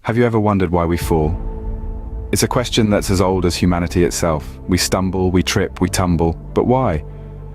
Have you ever wondered why we fall? It's a question that's as old as humanity itself. We stumble, we trip, we tumble, but why?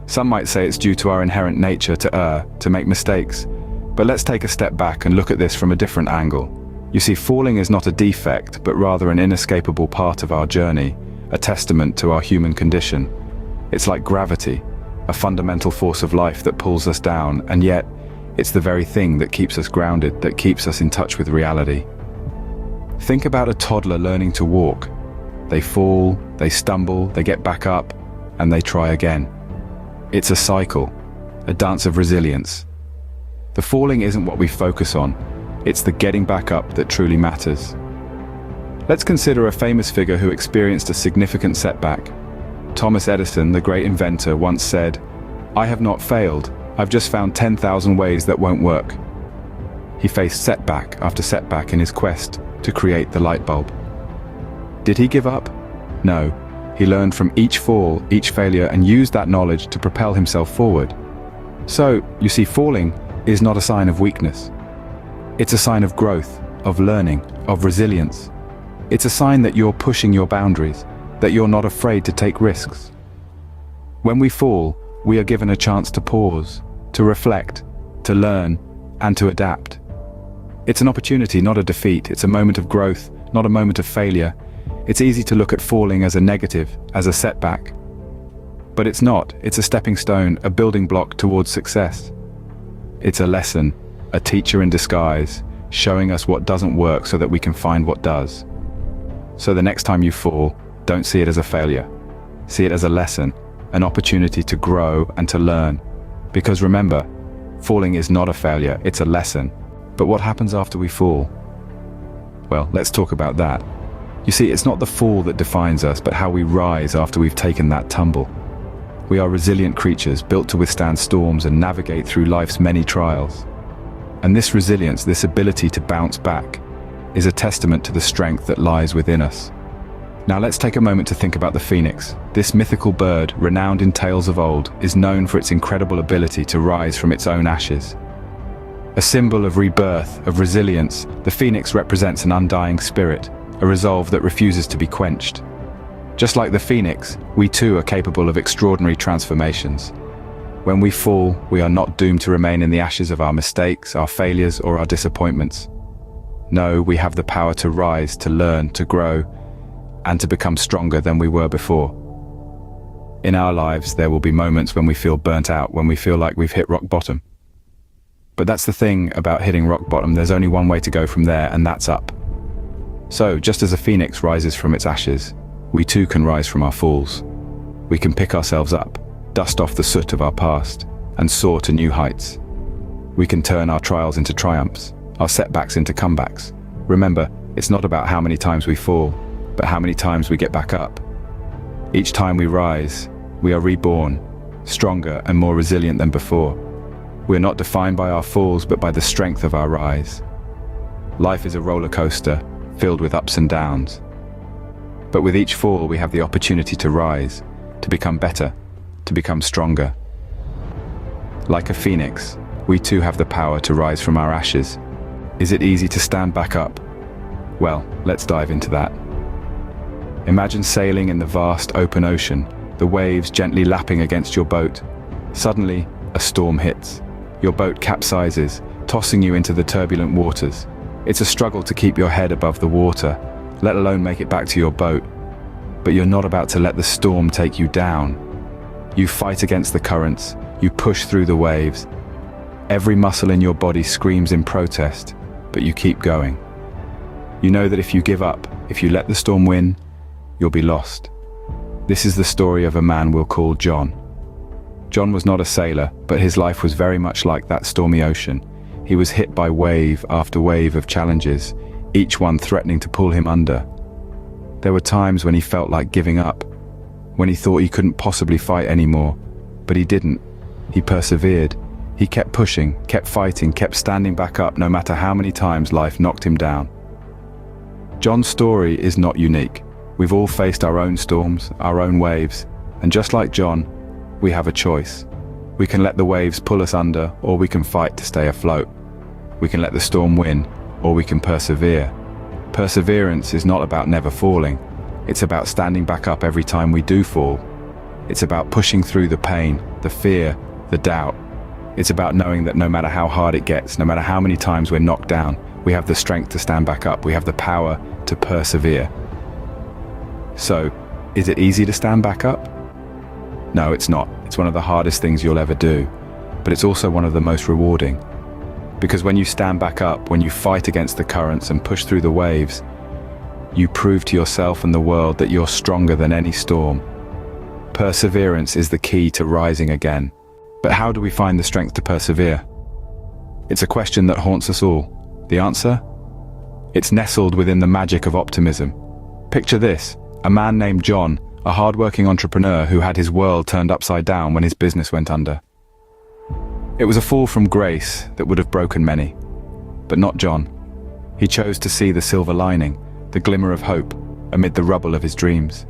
Some might say it's due to our inherent nature to err, to make mistakes. But let's take a step back and look at this from a different angle. You see, falling is not a defect, but rather an inescapable part of our journey, a testament to our human condition. It's like gravity, a fundamental force of life that pulls us down, and yet, it's the very thing that keeps us grounded, that keeps us in touch with reality. Think about a toddler learning to walk. They fall, they stumble, they get back up, and they try again. It's a cycle, a dance of resilience. The falling isn't what we focus on, it's the getting back up that truly matters. Let's consider a famous figure who experienced a significant setback. Thomas Edison, the great inventor, once said, "I have not failed, I've just found 10,000 ways that won't work." He faced setback after setback in his quest to create the light bulb. Did he give up? No. He learned from each fall, each failure, and used that knowledge to propel himself forward. So, you see, falling is not a sign of weakness. It's a sign of growth, of learning, of resilience. It's a sign that you're pushing your boundaries, that you're not afraid to take risks. When we fall, we are given a chance to pause, to reflect, to learn, and to adapt. It's an opportunity, not a defeat. It's a moment of growth, not a moment of failure. It's easy to look at falling as a negative, as a setback. But it's not. It's a stepping stone, a building block towards success. It's a lesson, a teacher in disguise, showing us what doesn't work so that we can find what does. So the next time you fall, don't see it as a failure. See it as a lesson, an opportunity to grow and to learn. Because remember, falling is not a failure, it's a lesson. But what happens after we fall? Well, let's talk about that. You see, it's not the fall that defines us, but how we rise after we've taken that tumble. We are resilient creatures, built to withstand storms and navigate through life's many trials. And this resilience, this ability to bounce back, is a testament to the strength that lies within us. Now let's take a moment to think about the phoenix. This mythical bird, renowned in tales of old, is known for its incredible ability to rise from its own ashes. A symbol of rebirth, of resilience, the phoenix represents an undying spirit, a resolve that refuses to be quenched. Just like the phoenix, we too are capable of extraordinary transformations. When we fall, we are not doomed to remain in the ashes of our mistakes, our failures, or our disappointments. No, we have the power to rise, to learn, to grow, and to become stronger than we were before. In our lives, there will be moments when we feel burnt out, when we feel like we've hit rock bottom. But that's the thing about hitting rock bottom, there's only one way to go from there, and that's up. So, just as a phoenix rises from its ashes, we too can rise from our falls. We can pick ourselves up, dust off the soot of our past, and soar to new heights. We can turn our trials into triumphs, our setbacks into comebacks. Remember, it's not about how many times we fall, but how many times we get back up. Each time we rise, we are reborn, stronger and more resilient than before. We are not defined by our falls, but by the strength of our rise. Life is a roller coaster, filled with ups and downs. But with each fall, we have the opportunity to rise, to become better, to become stronger. Like a phoenix, we too have the power to rise from our ashes. Is it easy to stand back up? Well, let's dive into that. Imagine sailing in the vast open ocean, the waves gently lapping against your boat. Suddenly, a storm hits. Your boat capsizes, tossing you into the turbulent waters. It's a struggle to keep your head above the water, let alone make it back to your boat. But you're not about to let the storm take you down. You fight against the currents, you push through the waves. Every muscle in your body screams in protest, but you keep going. You know that if you give up, if you let the storm win, you'll be lost. This is the story of a man we'll call John. John was not a sailor, but his life was very much like that stormy ocean. He was hit by wave after wave of challenges, each one threatening to pull him under. There were times when he felt like giving up, when he thought he couldn't possibly fight anymore, but he didn't. He persevered. He kept pushing, kept fighting, kept standing back up no matter how many times life knocked him down. John's story is not unique. We've all faced our own storms, our own waves, and just like John, we have a choice. We can let the waves pull us under, or we can fight to stay afloat. We can let the storm win, or we can persevere. Perseverance is not about never falling. It's about standing back up every time we do fall. It's about pushing through the pain, the fear, the doubt. It's about knowing that no matter how hard it gets, no matter how many times we're knocked down, we have the strength to stand back up. We have the power to persevere. So, is it easy to stand back up? No, it's not. It's one of the hardest things you'll ever do, but it's also one of the most rewarding. Because when you stand back up, when you fight against the currents and push through the waves, you prove to yourself and the world that you're stronger than any storm. Perseverance is the key to rising again. But how do we find the strength to persevere? It's a question that haunts us all. The answer? It's nestled within the magic of optimism. Picture this, a man named John, a hard-working entrepreneur who had his world turned upside down when his business went under. It was a fall from grace that would have broken many, but not John. He chose to see the silver lining, the glimmer of hope, amid the rubble of his dreams.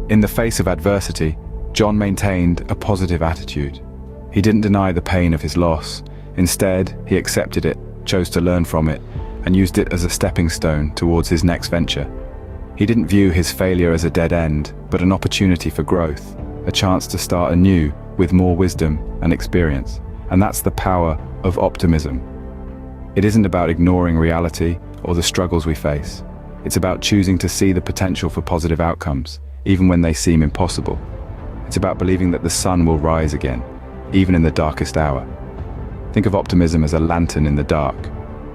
In the face of adversity, John maintained a positive attitude. He didn't deny the pain of his loss. Instead, he accepted it, chose to learn from it, and used it as a stepping stone towards his next venture. He didn't view his failure as a dead end, but an opportunity for growth, a chance to start anew with more wisdom and experience. And that's the power of optimism. It isn't about ignoring reality or the struggles we face. It's about choosing to see the potential for positive outcomes, even when they seem impossible. It's about believing that the sun will rise again, even in the darkest hour. Think of optimism as a lantern in the dark,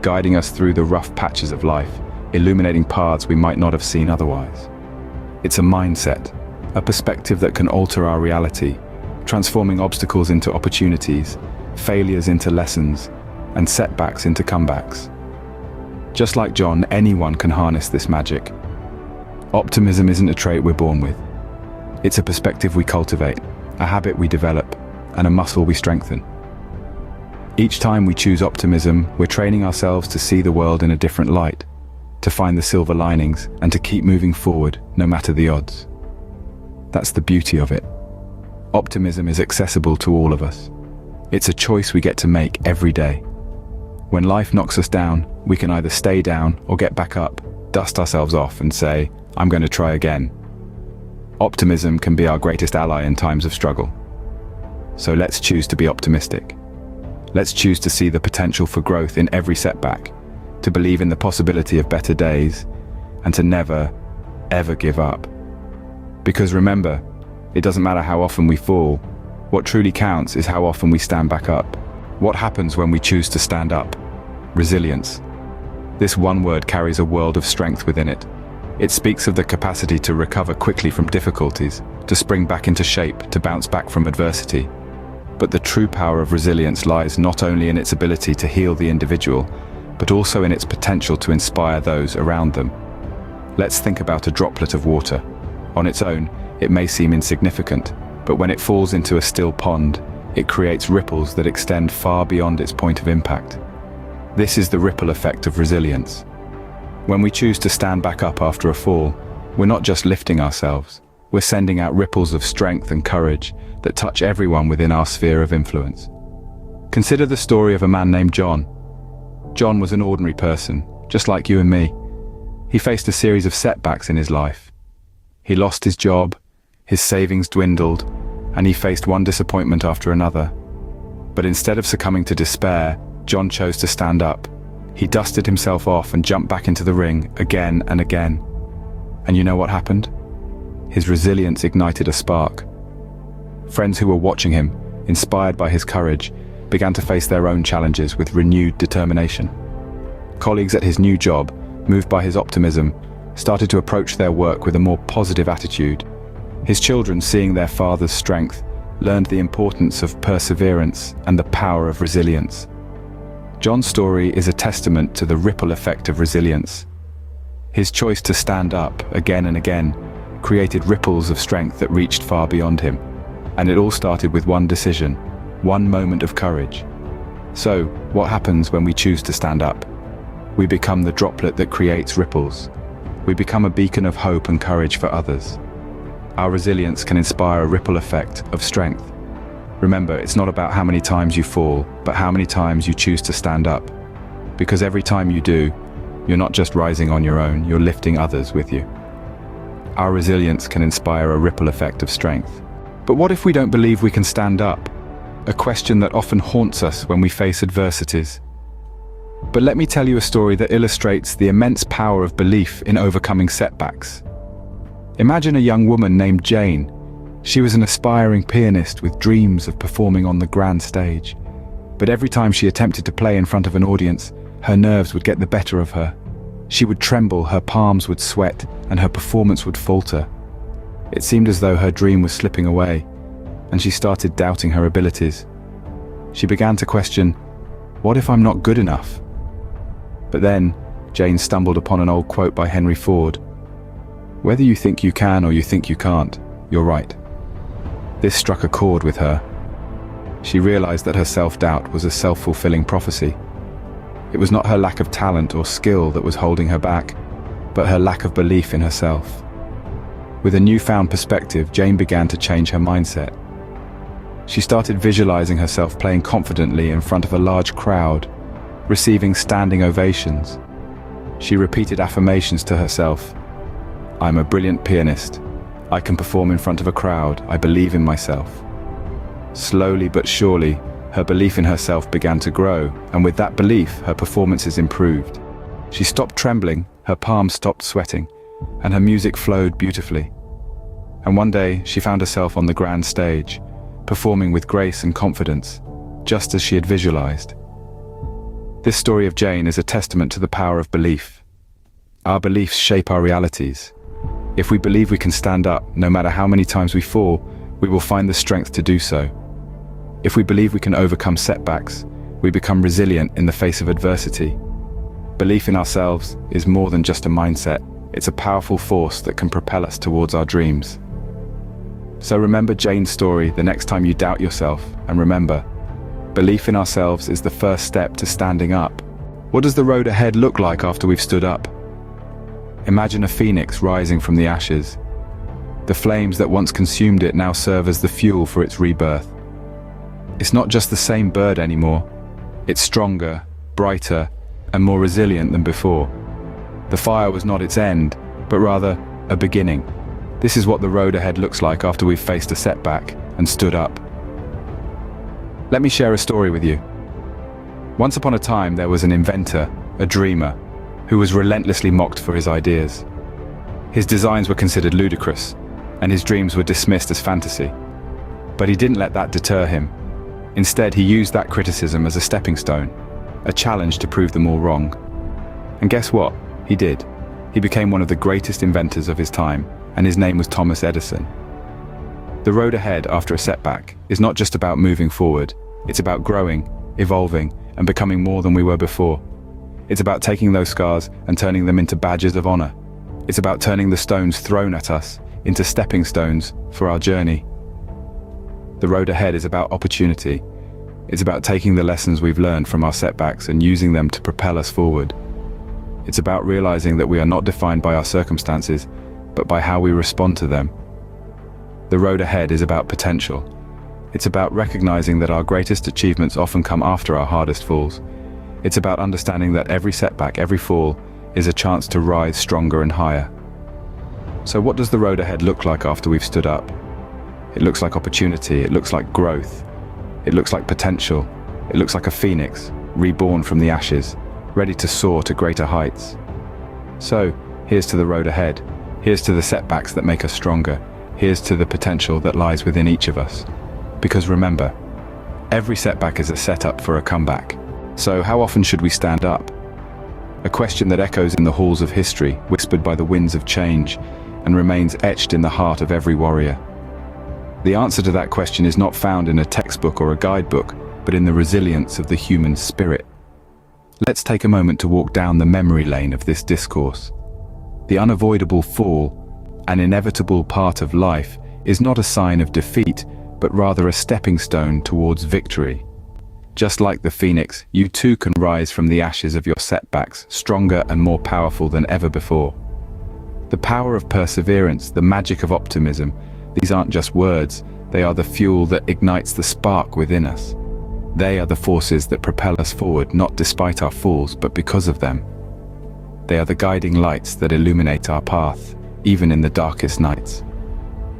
guiding us through the rough patches of life, illuminating paths we might not have seen otherwise. It's a mindset, a perspective that can alter our reality, transforming obstacles into opportunities, failures into lessons, and setbacks into comebacks. Just like John, anyone can harness this magic. Optimism isn't a trait we're born with. It's a perspective we cultivate, a habit we develop, and a muscle we strengthen. Each time we choose optimism, we're training ourselves to see the world in a different light, to find the silver linings, and to keep moving forward, no matter the odds. That's the beauty of it. Optimism is accessible to all of us. It's a choice we get to make every day. When life knocks us down, we can either stay down or get back up, dust ourselves off and say, I'm going to try again. Optimism can be our greatest ally in times of struggle. So let's choose to be optimistic. Let's choose to see the potential for growth in every setback, to believe in the possibility of better days, and to never, ever give up. Because remember, it doesn't matter how often we fall. What truly counts is how often we stand back up. What happens when we choose to stand up? Resilience. This one word carries a world of strength within it. It speaks of the capacity to recover quickly from difficulties, to spring back into shape, to bounce back from adversity. But the true power of resilience lies not only in its ability to heal the individual, but also in its potential to inspire those around them. Let's think about a droplet of water. On its own, it may seem insignificant, but when it falls into a still pond, it creates ripples that extend far beyond its point of impact. This is the ripple effect of resilience. When we choose to stand back up after a fall, we're not just lifting ourselves, we're sending out ripples of strength and courage that touch everyone within our sphere of influence. Consider the story of a man named John. John was an ordinary person, just like you and me. He faced a series of setbacks in his life. He lost his job, his savings dwindled, and he faced one disappointment after another. But instead of succumbing to despair, John chose to stand up. He dusted himself off and jumped back into the ring again and again. And you know what happened? His resilience ignited a spark. Friends who were watching him, inspired by his courage, began to face their own challenges with renewed determination. Colleagues at his new job, moved by his optimism, started to approach their work with a more positive attitude. His children, seeing their father's strength, learned the importance of perseverance and the power of resilience. John's story is a testament to the ripple effect of resilience. His choice to stand up again and again created ripples of strength that reached far beyond him. And it all started with one decision, one moment of courage. So, what happens when we choose to stand up? We become the droplet that creates ripples. We become a beacon of hope and courage for others. Our resilience can inspire a ripple effect of strength. Remember, it's not about how many times you fall, but how many times you choose to stand up. Because every time you do, You're not just rising on your own, you're lifting others with you. Our resilience can inspire a ripple effect of strength. But what if we don't believe we can stand up? A question that often haunts us when we face adversities. But let me tell you a story that illustrates the immense power of belief in overcoming setbacks. Imagine a young woman named Jane. She was an aspiring pianist with dreams of performing on the grand stage. But every time she attempted to play in front of an audience, her nerves would get the better of her. She would tremble, her palms would sweat, and her performance would falter. It seemed as though her dream was slipping away, and she started doubting her abilities. She began to question, what if I'm not good enough? But then, Jane stumbled upon an old quote by Henry Ford. Whether you think you can or you think you can't, you're right. This struck a chord with her. She realized that her self-doubt was a self-fulfilling prophecy. It was not her lack of talent or skill that was holding her back, but her lack of belief in herself. With a newfound perspective, Jane began to change her mindset. She started visualizing herself playing confidently in front of a large crowd, receiving standing ovations. She repeated affirmations to herself. I'm a brilliant pianist. I can perform in front of a crowd. I believe in myself. Slowly but surely, her belief in herself began to grow, and with that belief, her performances improved. She stopped trembling, her palms stopped sweating, and her music flowed beautifully. And one day, she found herself on the grand stage, performing with grace and confidence, just as she had visualized. This story of Jane is a testament to the power of belief. Our beliefs shape our realities. If we believe we can stand up, no matter how many times we fall, we will find the strength to do so. If we believe we can overcome setbacks, we become resilient in the face of adversity. Belief in ourselves is more than just a mindset. It's a powerful force that can propel us towards our dreams. So remember Jane's story the next time you doubt yourself, and remember, belief in ourselves is the first step to standing up. What does the road ahead look like after we've stood up? Imagine a phoenix rising from the ashes. The flames that once consumed it now serve as the fuel for its rebirth. It's not just the same bird anymore. It's stronger, brighter, and more resilient than before. The fire was not its end, but rather a beginning. This is what the road ahead looks like after we've faced a setback and stood up. Let me share a story with you. Once upon a time, there was an inventor, a dreamer, who was relentlessly mocked for his ideas. His designs were considered ludicrous, and his dreams were dismissed as fantasy. But he didn't let that deter him. Instead, he used that criticism as a stepping stone, a challenge to prove them all wrong. And guess what? He did. He became one of the greatest inventors of his time, and his name was Thomas Edison. The road ahead after a setback is not just about moving forward, it's about growing, evolving, and becoming more than we were before. It's about taking those scars and turning them into badges of honor. It's about turning the stones thrown at us into stepping stones for our journey. The road ahead is about opportunity. It's about taking the lessons we've learned from our setbacks and using them to propel us forward. It's about realizing that we are not defined by our circumstances, but by how we respond to them. The road ahead is about potential. It's about recognizing that our greatest achievements often come after our hardest falls. It's about understanding that every setback, every fall, is a chance to rise stronger and higher. So what does the road ahead look like after we've stood up? It looks like opportunity, it looks like growth, it looks like potential, it looks like a phoenix, reborn from the ashes, ready to soar to greater heights. So, here's to the road ahead. Here's to the setbacks that make us stronger. Here's to the potential that lies within each of us. Because remember, every setback is a setup for a comeback. So how often should we stand up? A question that echoes in the halls of history, whispered by the winds of change, and remains etched in the heart of every warrior. The answer to that question is not found in a textbook or a guidebook, but in the resilience of the human spirit. Let's take a moment to walk down the memory lane of this discourse. The unavoidable fall, an inevitable part of life, is not a sign of defeat, but rather a stepping stone towards victory. Just like the phoenix, you too can rise from the ashes of your setbacks, stronger and more powerful than ever before. The power of perseverance, the magic of optimism, these aren't just words, they are the fuel that ignites the spark within us. They are the forces that propel us forward, not despite our falls, but because of them. They are the guiding lights that illuminate our path, even in the darkest nights.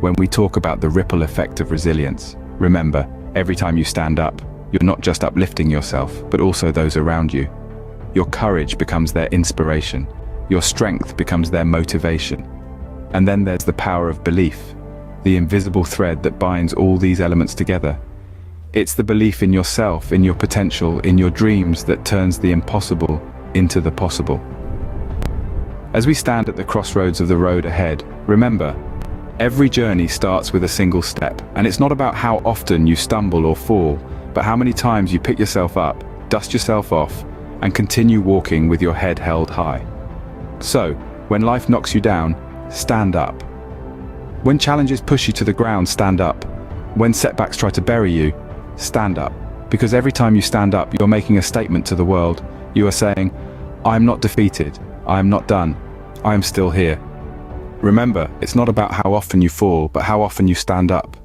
When we talk about the ripple effect of resilience, remember, every time you stand up, you're not just uplifting yourself, but also those around you. Your courage becomes their inspiration. Your strength becomes their motivation. And then there's the power of belief, the invisible thread that binds all these elements together. It's the belief in yourself, in your potential, in your dreams that turns the impossible into the possible. As we stand at the crossroads of the road ahead, remember, every journey starts with a single step, and it's not about how often you stumble or fall, but how many times you pick yourself up, dust yourself off, and continue walking with your head held high. So, when life knocks you down, stand up. When challenges push you to the ground, stand up. When setbacks try to bury you, stand up. Because every time you stand up, you're making a statement to the world. You are saying, I'm not defeated, I am not done, I am still here. Remember, it's not about how often you fall, but how often you stand up.